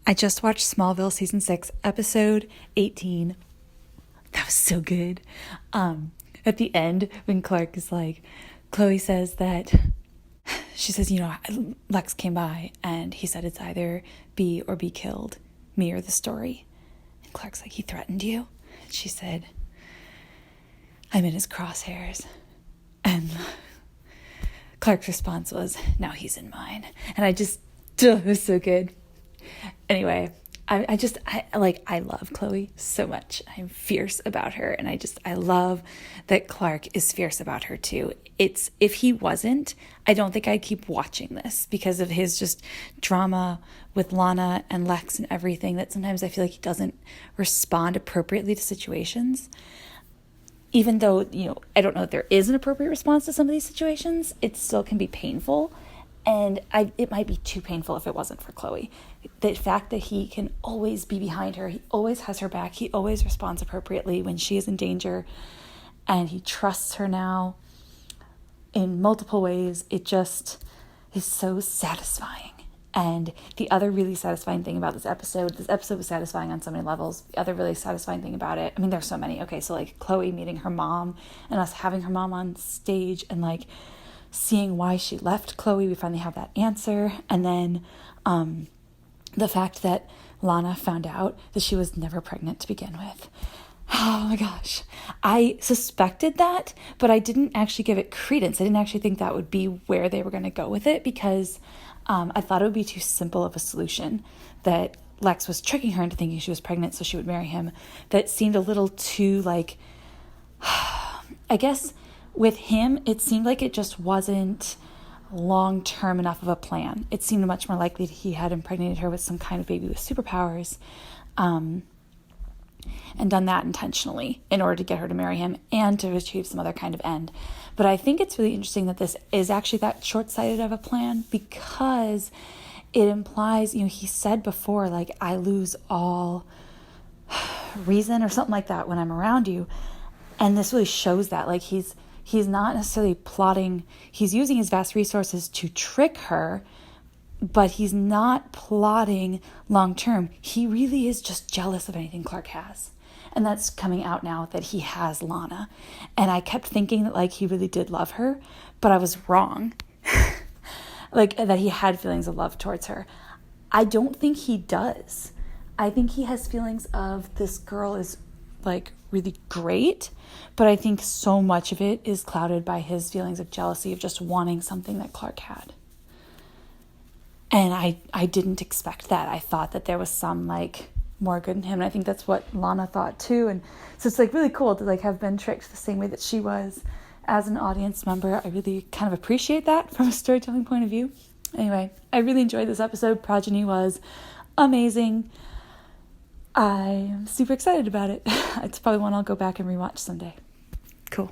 I just watched Smallville season 6, episode 18. That was so good. At the end, when Clark is like, Chloe says that, she says, Lex came by and he said it's either be or be killed, me or the story. And Clark's like, he threatened you? And she said, I'm in his crosshairs. And Clark's response was, now he's in mine. And it was so good. Anyway, I love Chloe so much. I'm fierce about her, and I love that Clark is fierce about her too. If he wasn't, I don't think I'd keep watching this because of his just drama with Lana and Lex and everything, that sometimes I feel like he doesn't respond appropriately to situations. Even though, I don't know if there is an appropriate response to some of these situations, it still can be painful. And it might be too painful if it wasn't for Chloe. The fact that he can always be behind her, he always has her back, he always responds appropriately when she is in danger, and he trusts her now in multiple ways, it just is so satisfying. And the other really satisfying thing about this episode was satisfying on so many levels. The other really satisfying thing about it, there's so many. Okay, so like Chloe meeting her mom and us having her mom on stage and like seeing why she left Chloe, we finally have that answer. And then the fact that Lana found out that she was never pregnant to begin with. Oh my gosh. I suspected that, but I didn't actually give it credence. I didn't actually think that would be where they were going to go with it because I thought it would be too simple of a solution, that Lex was tricking her into thinking she was pregnant so she would marry him. That seemed a little too like, I guess with him, it seemed like it just wasn't long-term enough of a plan. It seemed much more likely that he had impregnated her with some kind of baby with superpowers, and done that intentionally in order to get her to marry him and to achieve some other kind of end. But I think it's really interesting that this is actually that short-sighted of a plan, because it implies, he said before, like, I lose all reason or something like that when I'm around you. And this really shows that, like, he's not necessarily plotting. He's using his vast resources to trick her, but he's not plotting long-term. He really is just jealous of anything Clark has. And that's coming out now that he has Lana. And I kept thinking that like he really did love her, but I was wrong. Like that he had feelings of love towards her. I don't think he does. I think he has feelings of this girl is like really great, but I think so much of it is clouded by his feelings of jealousy of just wanting something that Clark had. And I didn't expect that. I thought that there was some like more good in him. And I think that's what Lana thought too. And so it's like really cool to like have been tricked the same way that she was as an audience member. I really kind of appreciate that from a storytelling point of view. Anyway, I really enjoyed this episode. Progeny was amazing. I am super excited about it. It's probably one I'll go back and rewatch someday. Cool.